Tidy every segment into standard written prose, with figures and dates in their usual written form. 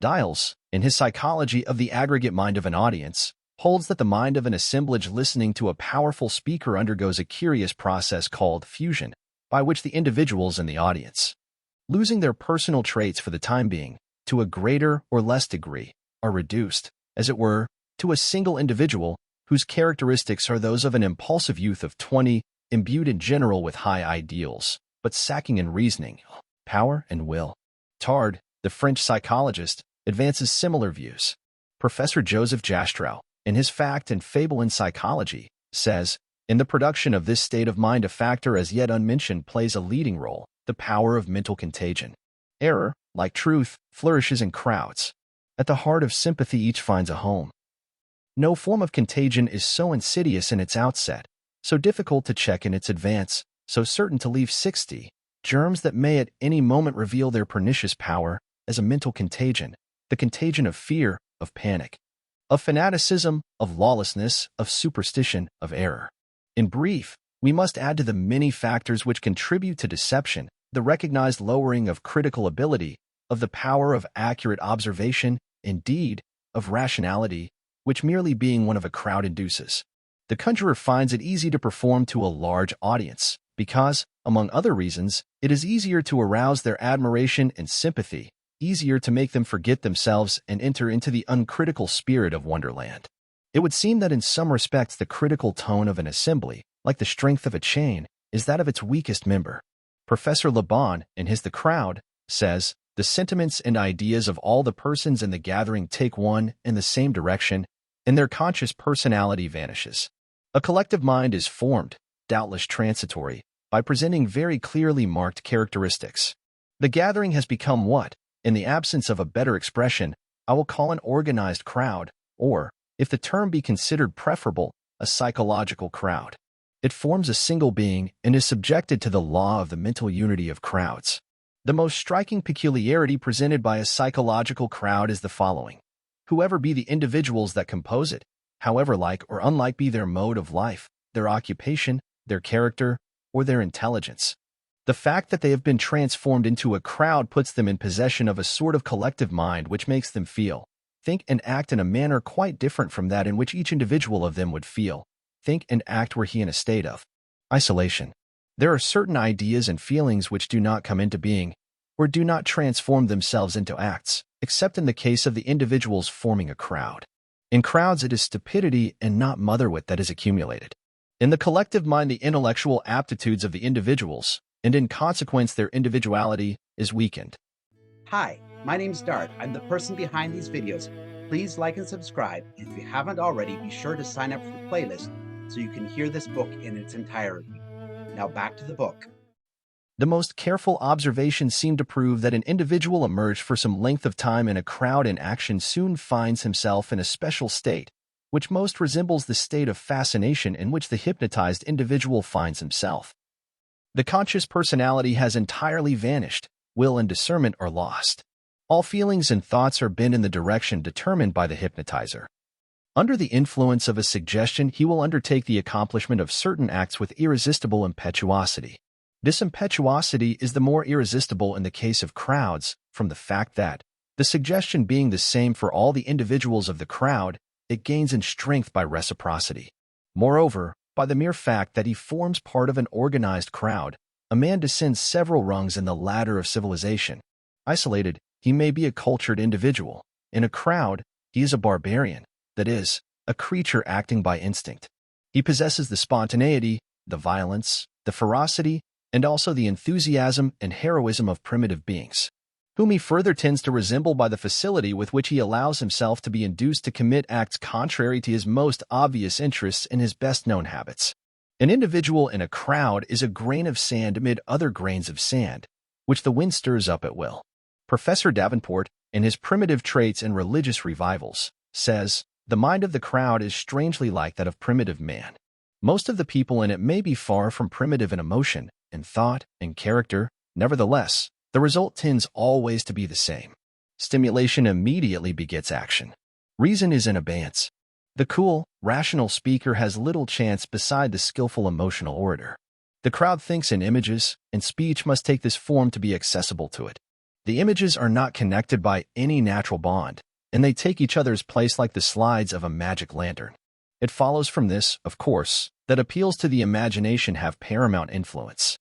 Dials, in his Psychology of the Aggregate Mind of an Audience, holds that the mind of an assemblage listening to a powerful speaker undergoes a curious process called fusion, by which the individuals in the audience, losing their personal traits for the time being, to a greater or less degree, are reduced, as it were, to a single individual whose characteristics are those of an impulsive youth of 20, imbued in general with high ideals, but lacking in reasoning, power, and will. Tard, the French psychologist, advances similar views. Professor Joseph Jastrow, in his Fact and Fable in Psychology, says, in the production of this state of mind a factor as yet unmentioned plays a leading role, the power of mental contagion. Error, like truth, flourishes in crowds. At the heart of sympathy each finds a home. No form of contagion is so insidious in its outset, so difficult to check in its advance, so certain to leave 60 germs that may at any moment reveal their pernicious power, as a mental contagion, the contagion of fear, of panic, of fanaticism, of lawlessness, of superstition, of error. In brief, we must add to the many factors which contribute to deception the recognized lowering of critical ability, of the power of accurate observation, indeed, of rationality, which merely being one of a crowd induces. The conjurer finds it easy to perform to a large audience, because, among other reasons, it is easier to arouse their admiration and sympathy, easier to make them forget themselves and enter into the uncritical spirit of Wonderland. It would seem that in some respects the critical tone of an assembly, like the strength of a chain, is that of its weakest member. Professor Laban, in his The Crowd, says, the sentiments and ideas of all the persons in the gathering take one and the same direction, and their conscious personality vanishes. A collective mind is formed, doubtless transitory, by presenting very clearly marked characteristics. The gathering has become what, in the absence of a better expression, I will call an organized crowd, or, if the term be considered preferable, a psychological crowd. It forms a single being and is subjected to the law of the mental unity of crowds. The most striking peculiarity presented by a psychological crowd is the following. Whoever be the individuals that compose it, however like or unlike be their mode of life, their occupation, their character, or their intelligence, the fact that they have been transformed into a crowd puts them in possession of a sort of collective mind which makes them feel, think, and act in a manner quite different from that in which each individual of them would feel, think, and act were he in a state of isolation. There are certain ideas and feelings which do not come into being, or do not transform themselves into acts, except in the case of the individuals forming a crowd. In crowds it is stupidity and not motherwit that is accumulated. In the collective mind the intellectual aptitudes of the individuals, and in consequence their individuality, is weakened. Hi, my name's Dart. I'm the person behind these videos. Please like and subscribe, and if you haven't already, be sure to sign up for the playlist so you can hear this book in its entirety. Now back to the book. The most careful observations seem to prove that an individual emerged for some length of time in a crowd in action soon finds himself in a special state, which most resembles the state of fascination in which the hypnotized individual finds himself. The conscious personality has entirely vanished, will and discernment are lost. All feelings and thoughts are bent in the direction determined by the hypnotizer. Under the influence of a suggestion, he will undertake the accomplishment of certain acts with irresistible impetuosity. This impetuosity is the more irresistible in the case of crowds, from the fact that, the suggestion being the same for all the individuals of the crowd, it gains in strength by reciprocity. Moreover, by the mere fact that he forms part of an organized crowd, a man descends several rungs in the ladder of civilization. Isolated, he may be a cultured individual. In a crowd, he is a barbarian, that is, a creature acting by instinct. He possesses the spontaneity, the violence, the ferocity, and also the enthusiasm and heroism of primitive beings, whom he further tends to resemble by the facility with which he allows himself to be induced to commit acts contrary to his most obvious interests and his best-known habits. An individual in a crowd is a grain of sand amid other grains of sand, which the wind stirs up at will. Professor Davenport, in his Primitive Traits and Religious Revivals, says, the mind of the crowd is strangely like that of primitive man. Most of the people in it may be far from primitive in emotion, in thought, and character. Nevertheless, the result tends always to be the same. Stimulation immediately begets action. Reason is in abeyance. The cool, rational speaker has little chance beside the skillful emotional orator. The crowd thinks in images, and speech must take this form to be accessible to it. The images are not connected by any natural bond, and they take each other's place like the slides of a magic lantern. It follows from this, of course, that appeals to the imagination have paramount influence.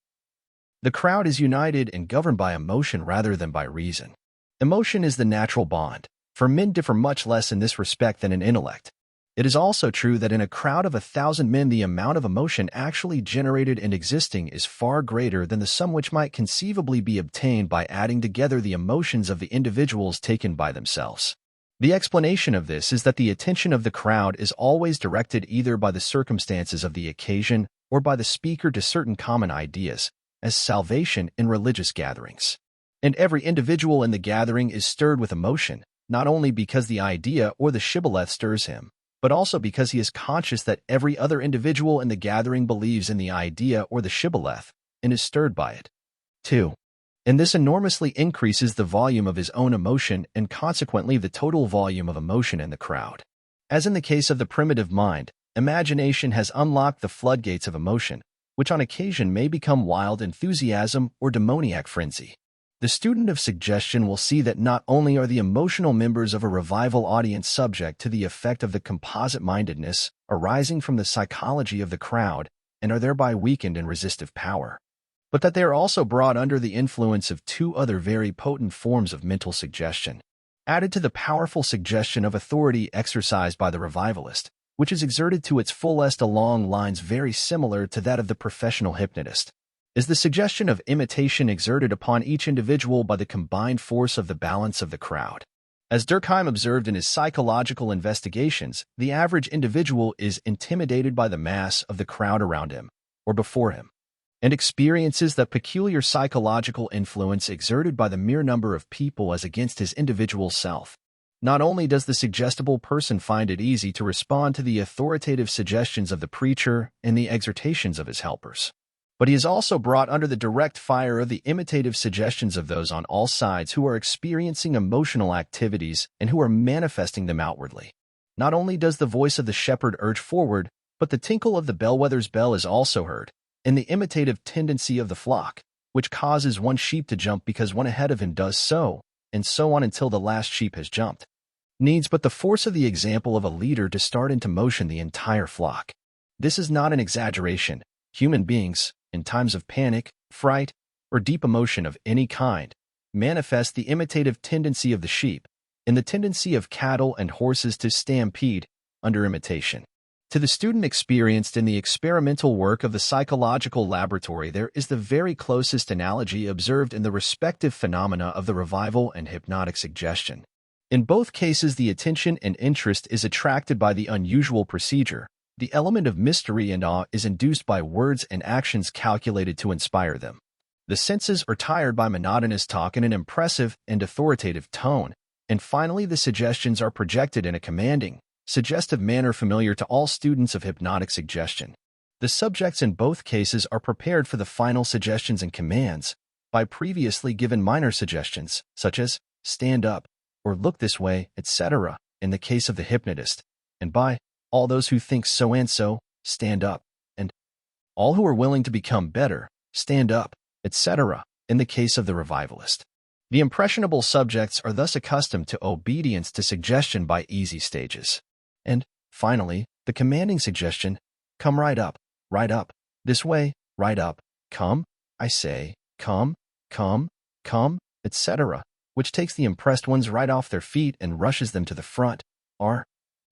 The crowd is united and governed by emotion rather than by reason. Emotion is the natural bond, for men differ much less in this respect than in intellect. It is also true that in a crowd of 1,000 men the amount of emotion actually generated and existing is far greater than the sum which might conceivably be obtained by adding together the emotions of the individuals taken by themselves. The explanation of this is that the attention of the crowd is always directed either by the circumstances of the occasion or by the speaker to certain common ideas, as salvation in religious gatherings. And every individual in the gathering is stirred with emotion, not only because the idea or the shibboleth stirs him, but also because he is conscious that every other individual in the gathering believes in the idea or the shibboleth and is stirred by it, too. And this enormously increases the volume of his own emotion and consequently the total volume of emotion in the crowd. As in the case of the primitive mind, imagination has unlocked the floodgates of emotion, which on occasion may become wild enthusiasm or demoniac frenzy. The student of suggestion will see that not only are the emotional members of a revival audience subject to the effect of the composite-mindedness arising from the psychology of the crowd and are thereby weakened in resistive power, but that they are also brought under the influence of two other very potent forms of mental suggestion, added to the powerful suggestion of authority exercised by the revivalist, which is exerted to its fullest along lines very similar to that of the professional hypnotist, is the suggestion of imitation exerted upon each individual by the combined force of the balance of the crowd. As Durkheim observed in his psychological investigations, the average individual is intimidated by the mass of the crowd around him, or before him, and experiences that peculiar psychological influence exerted by the mere number of people as against his individual self. Not only does the suggestible person find it easy to respond to the authoritative suggestions of the preacher and the exhortations of his helpers, but he is also brought under the direct fire of the imitative suggestions of those on all sides who are experiencing emotional activities and who are manifesting them outwardly. Not only does the voice of the shepherd urge forward, but the tinkle of the bellwether's bell is also heard, and the imitative tendency of the flock, which causes one sheep to jump because one ahead of him does so, and so on until the last sheep has jumped, needs but the force of the example of a leader to start into motion the entire flock. This is not an exaggeration. Human beings, in times of panic, fright, or deep emotion of any kind, manifest the imitative tendency of the sheep, and the tendency of cattle and horses to stampede under imitation. To the student experienced in the experimental work of the psychological laboratory, there is the very closest analogy observed in the respective phenomena of the revival and hypnotic suggestion. In both cases, the attention and interest is attracted by the unusual procedure. The element of mystery and awe is induced by words and actions calculated to inspire them. The senses are tired by monotonous talk in an impressive and authoritative tone, and finally the suggestions are projected in a commanding, suggestive manner familiar to all students of hypnotic suggestion. The subjects in both cases are prepared for the final suggestions and commands by previously given minor suggestions, such as stand up or look this way, etc., in the case of the hypnotist, and by all those who think so and so, stand up, and all who are willing to become better, stand up, etc., in the case of the revivalist. The impressionable subjects are thus accustomed to obedience to suggestion by easy stages. And, finally, the commanding suggestion, come right up, this way, right up, come, I say, come, etc., which takes the impressed ones right off their feet and rushes them to the front, are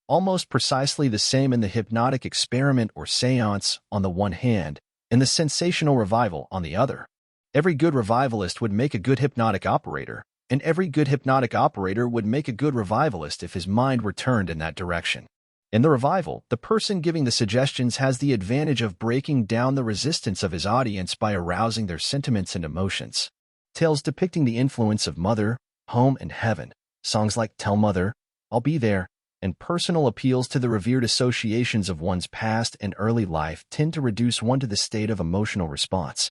almost precisely the same in the hypnotic experiment or séance on the one hand, and the sensational revival on the other. Every good revivalist would make a good hypnotic operator, and every good hypnotic operator would make a good revivalist if his mind were turned in that direction. In the revival, the person giving the suggestions has the advantage of breaking down the resistance of his audience by arousing their sentiments and emotions. Tales depicting the influence of mother, home, and heaven, songs like Tell Mother, I'll Be There, and personal appeals to the revered associations of one's past and early life tend to reduce one to the state of emotional response,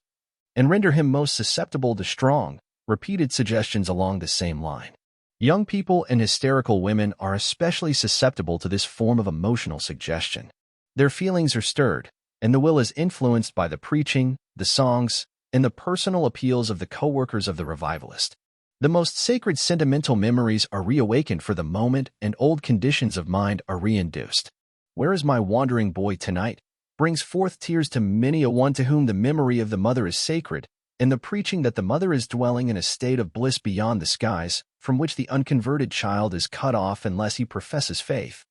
and render him most susceptible to strong, repeated suggestions along the same line. Young people and hysterical women are especially susceptible to this form of emotional suggestion. Their feelings are stirred, and the will is influenced by the preaching, the songs, and the personal appeals of the co-workers of the revivalist. The most sacred sentimental memories are reawakened for the moment and old conditions of mind are reinduced. Where is my wandering boy tonight? Brings forth tears to many a one to whom the memory of the mother is sacred, and the preaching that the mother is dwelling in a state of bliss beyond the skies, from which the unconverted child is cut off unless he professes faith,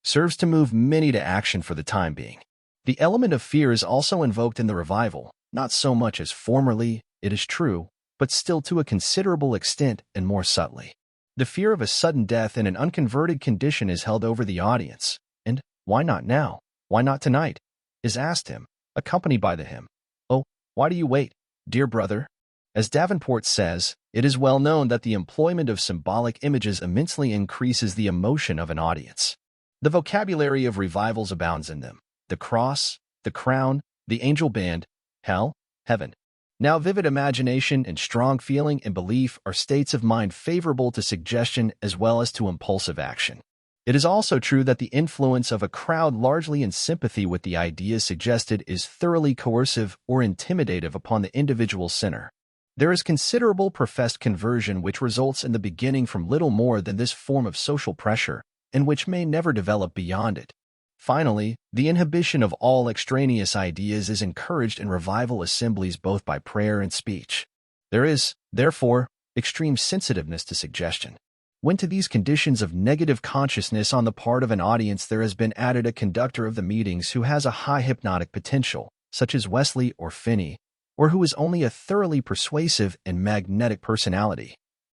serves to move many to action for the time being. The element of fear is also invoked in the revival, not so much as formerly, it is true, but still to a considerable extent and more subtly. The fear of a sudden death in an unconverted condition is held over the audience, and why not now? Why not tonight? Is asked him, accompanied by the hymn, "Oh, why do you wait, dear brother?" As Davenport says, it is well known that the employment of symbolic images immensely increases the emotion of an audience. The vocabulary of revivals abounds in them. The cross, the crown, the angel band, hell, heaven. Now vivid imagination and strong feeling and belief are states of mind favorable to suggestion as well as to impulsive action. It is also true that the influence of a crowd largely in sympathy with the ideas suggested is thoroughly coercive or intimidative upon the individual sinner. There is considerable professed conversion which results in the beginning from little more than this form of social pressure, and which may never develop beyond it. Finally, the inhibition of all extraneous ideas is encouraged in revival assemblies both by prayer and speech. There is, therefore, extreme sensitiveness to suggestion. When to these conditions of negative consciousness on the part of an audience there has been added a conductor of the meetings who has a high hypnotic potential, such as Wesley or Finney, or who is only a thoroughly persuasive and magnetic personality,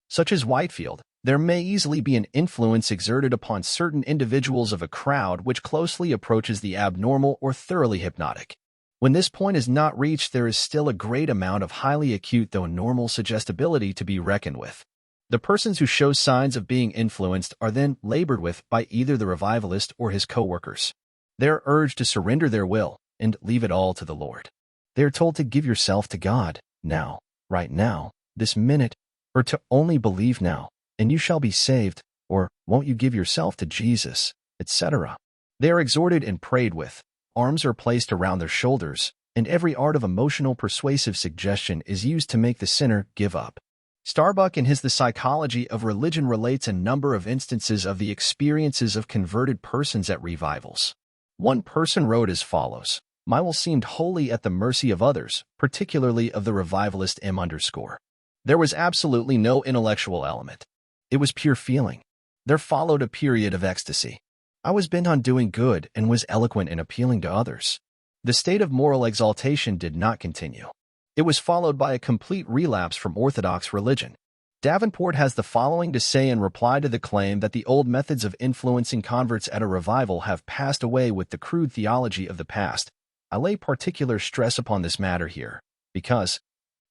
such as Whitefield, there may easily be an influence exerted upon certain individuals of a crowd which closely approaches the abnormal or thoroughly hypnotic. When this point is not reached, there is still a great amount of highly acute though normal suggestibility to be reckoned with. The persons who show signs of being influenced are then labored with by either the revivalist or his co-workers. They are urged to surrender their will and leave it all to the Lord. They are told to give yourself to God, now, right now, this minute, or to only believe now, and you shall be saved, or won't you give yourself to Jesus, etc. They are exhorted and prayed with, arms are placed around their shoulders, and every art of emotional persuasive suggestion is used to make the sinner give up. Starbuck in his The Psychology of Religion relates a number of instances of the experiences of converted persons at revivals. One person wrote as follows, "My will seemed wholly at the mercy of others, particularly of the revivalist M_." There was absolutely no intellectual element. It was pure feeling. There followed a period of ecstasy. I was bent on doing good and was eloquent in appealing to others. The state of moral exaltation did not continue. It was followed by a complete relapse from orthodox religion. Davenport has the following to say in reply to the claim that the old methods of influencing converts at a revival have passed away with the crude theology of the past. I lay particular stress upon this matter here, because,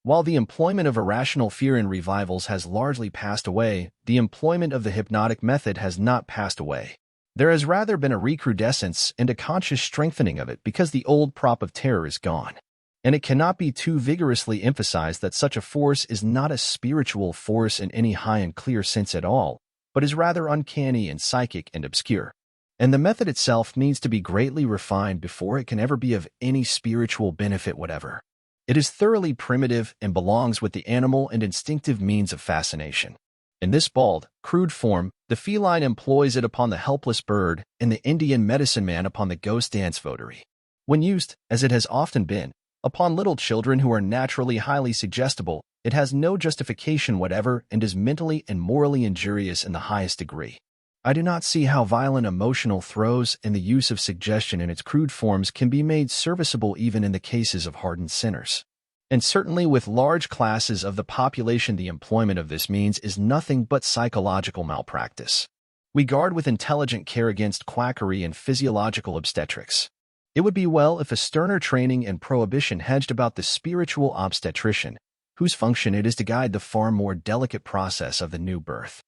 while the employment of irrational fear in revivals has largely passed away, the employment of the hypnotic method has not passed away. There has rather been a recrudescence and a conscious strengthening of it because the old prop of terror is gone. And it cannot be too vigorously emphasized that such a force is not a spiritual force in any high and clear sense at all, but is rather uncanny and psychic and obscure. And the method itself needs to be greatly refined before it can ever be of any spiritual benefit whatever. It is thoroughly primitive and belongs with the animal and instinctive means of fascination. In this bald, crude form, the feline employs it upon the helpless bird and the Indian medicine man upon the ghost dance votary. When used, as it has often been, upon little children who are naturally highly suggestible, it has no justification whatever and is mentally and morally injurious in the highest degree. I do not see how violent emotional throes and the use of suggestion in its crude forms can be made serviceable even in the cases of hardened sinners. And certainly with large classes of the population the employment of this means is nothing but psychological malpractice. We guard with intelligent care against quackery and physiological obstetrics. It would be well if a sterner training and prohibition hedged about the spiritual obstetrician, whose function it is to guide the far more delicate process of the new birth.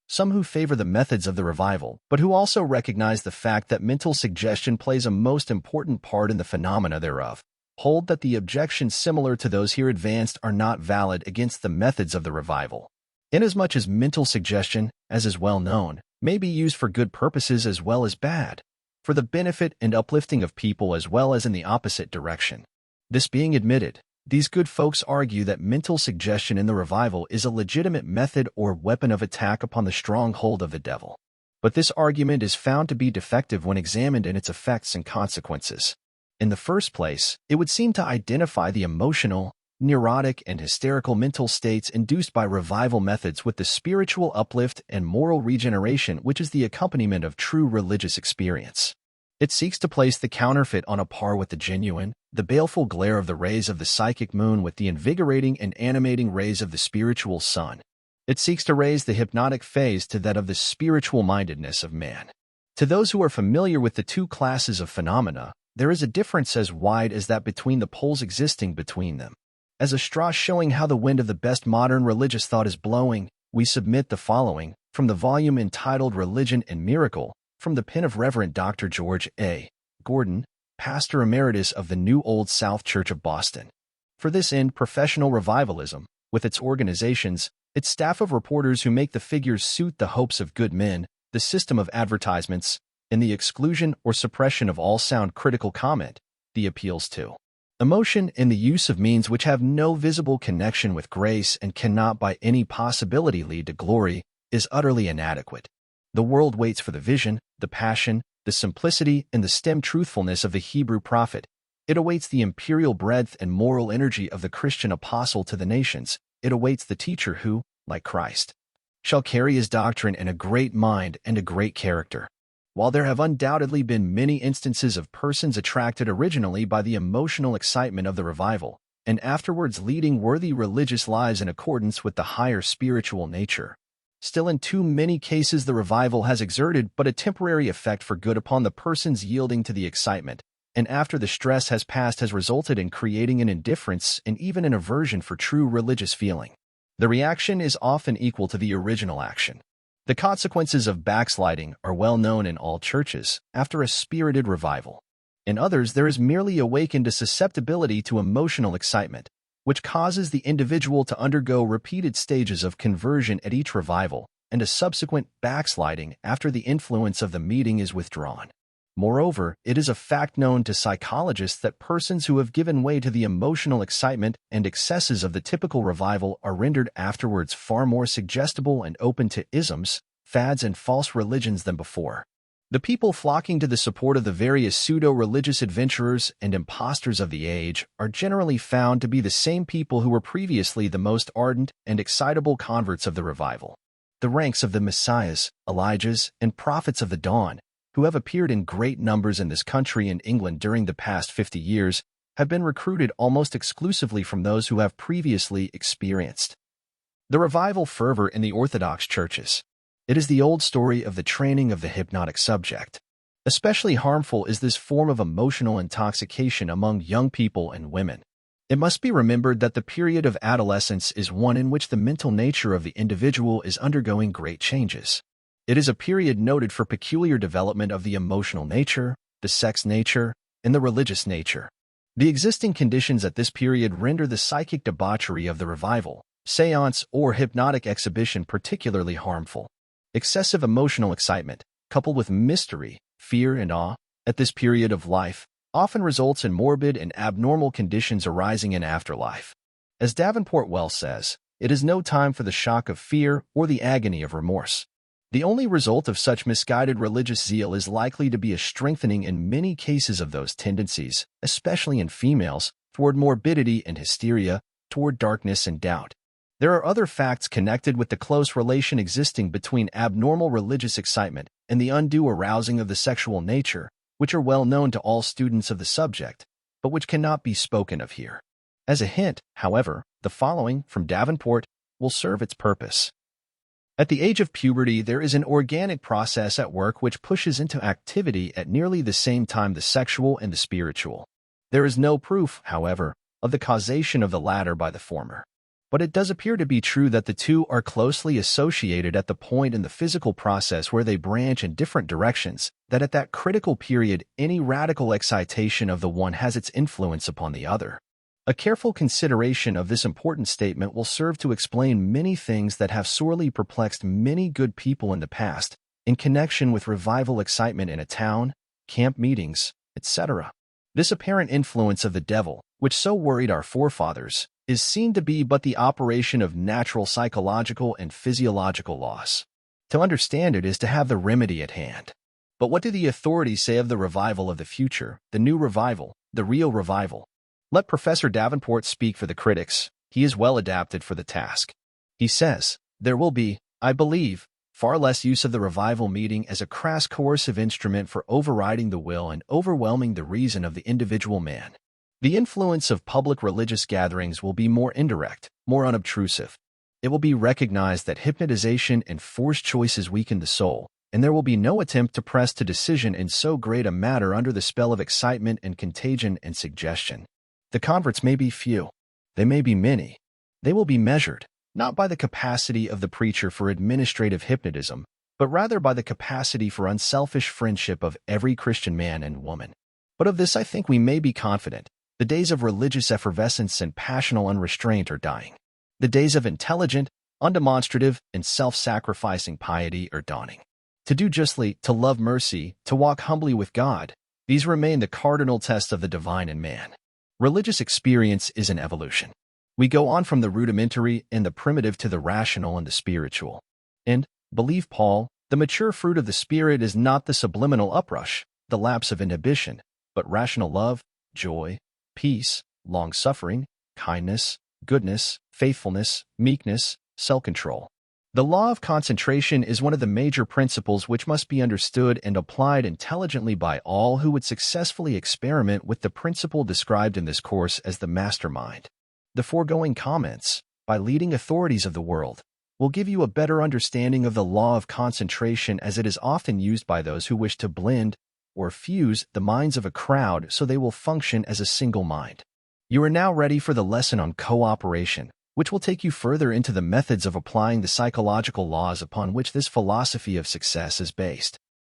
Some who favor the methods of the revival, but who also recognize the fact that mental suggestion plays a most important part in the phenomena thereof, hold that the objections similar to those here advanced are not valid against the methods of the revival, inasmuch as mental suggestion, as is well known, may be used for good purposes as well as bad, for the benefit and uplifting of people as well as in the opposite direction. This being admitted, These good folks argue that mental suggestion in the revival is a legitimate method or weapon of attack upon the stronghold of the devil. But this argument is found to be defective when examined in its effects and consequences. In the first place, it would seem to identify the emotional, neurotic, and hysterical mental states induced by revival methods with the spiritual uplift and moral regeneration which is the accompaniment of true religious experience. It seeks to place the counterfeit on a par with the genuine, the baleful glare of the rays of the psychic moon with the invigorating and animating rays of the spiritual sun. It seeks to raise the hypnotic phase to that of the spiritual mindedness of man. To those who are familiar with the two classes of phenomena, there is a difference as wide as that between the poles existing between them. As a straw showing how the wind of the best modern religious thought is blowing, we submit the following, from the volume entitled Religion and Miracle, from the pen of Reverend Dr. George A. Gordon, Pastor Emeritus of the New Old South Church of Boston. For this end, professional revivalism, with its organizations, its staff of reporters who make the figures suit the hopes of good men, the system of advertisements, and the exclusion or suppression of all sound critical comment, the appeals to emotion and the use of means which have no visible connection with grace and cannot by any possibility lead to glory, is utterly inadequate. The world waits for the vision, the passion, the simplicity, and the stem truthfulness of the Hebrew prophet. It awaits the imperial breadth and moral energy of the Christian apostle to the nations. It awaits the teacher who, like Christ, shall carry his doctrine in a great mind and a great character. While there have undoubtedly been many instances of persons attracted originally by the emotional excitement of the revival, and afterwards leading worthy religious lives in accordance with the higher spiritual nature, still in too many cases the revival has exerted but a temporary effect for good upon the persons yielding to the excitement, and after the stress has passed has resulted in creating an indifference and even an aversion for true religious feeling. The reaction is often equal to the original action. The consequences of backsliding are well known in all churches after a spirited revival. In others, there is merely awakened a susceptibility to emotional excitement, which causes the individual to undergo repeated stages of conversion at each revival and a subsequent backsliding after the influence of the meeting is withdrawn. Moreover, it is a fact known to psychologists that persons who have given way to the emotional excitement and excesses of the typical revival are rendered afterwards far more suggestible and open to isms, fads, and false religions than before. The people flocking to the support of the various pseudo-religious adventurers and impostors of the age are generally found to be the same people who were previously the most ardent and excitable converts of the revival. The ranks of the Messiahs, Elijahs, and prophets of the dawn, who have appeared in great numbers in this country and England during the past 50 years, have been recruited almost exclusively from those who have previously experienced the revival fervor in the Orthodox churches. It is the old story of the training of the hypnotic subject. Especially harmful is this form of emotional intoxication among young people and women. It must be remembered that the period of adolescence is one in which the mental nature of the individual is undergoing great changes. It is a period noted for peculiar development of the emotional nature, the sex nature, and the religious nature. The existing conditions at this period render the psychic debauchery of the revival, seance, or hypnotic exhibition particularly harmful. Excessive emotional excitement, coupled with mystery, fear, and awe, at this period of life, often results in morbid and abnormal conditions arising in afterlife. As Davenport well says, it is no time for the shock of fear or the agony of remorse. The only result of such misguided religious zeal is likely to be a strengthening in many cases of those tendencies, especially in females, toward morbidity and hysteria, toward darkness and doubt. There are other facts connected with the close relation existing between abnormal religious excitement and the undue arousing of the sexual nature, which are well known to all students of the subject, but which cannot be spoken of here. As a hint, however, the following, from Davenport, will serve its purpose. At the age of puberty, there is an organic process at work which pushes into activity at nearly the same time the sexual and the spiritual. There is no proof, however, of the causation of the latter by the former. But it does appear to be true that the two are closely associated at the point in the physical process where they branch in different directions, that at that critical period any radical excitation of the one has its influence upon the other. A careful consideration of this important statement will serve to explain many things that have sorely perplexed many good people in the past, in connection with revival excitement in a town, camp meetings, etc. This apparent influence of the devil, which so worried our forefathers, is seen to be but the operation of natural psychological and physiological laws. To understand it is to have the remedy at hand. But what do the authorities say of the revival of the future, the new revival, the real revival? Let Professor Davenport speak for the critics. He is well adapted for the task. He says, "There will be, I believe, far less use of the revival meeting as a crass coercive instrument for overriding the will and overwhelming the reason of the individual man. The influence of public religious gatherings will be more indirect, more unobtrusive. It will be recognized that hypnotization and forced choices weaken the soul, and there will be no attempt to press to decision in so great a matter under the spell of excitement and contagion and suggestion. The converts may be few. They may be many. They will be measured, not by the capacity of the preacher for administrative hypnotism, but rather by the capacity for unselfish friendship of every Christian man and woman. But of this I think we may be confident. The days of religious effervescence and passional unrestraint are dying. The days of intelligent, undemonstrative, and self-sacrificing piety are dawning. To do justly, to love mercy, to walk humbly with God, these remain the cardinal tests of the divine in man. Religious experience is an evolution. We go on from the rudimentary and the primitive to the rational and the spiritual. And, believe Paul, the mature fruit of the Spirit is not the subliminal uprush, the lapse of inhibition, but rational love, joy, peace, long-suffering, kindness, goodness, faithfulness, meekness, self-control. The law of concentration is one of the major principles which must be understood and applied intelligently by all who would successfully experiment with the principle described in this course as the mastermind. The foregoing comments, by leading authorities of the world, will give you a better understanding of the law of concentration as it is often used by those who wish to blend or fuse the minds of a crowd so they will function as a single mind. You are now ready for the lesson on cooperation, which will take you further into the methods of applying the psychological laws upon which this philosophy of success is based.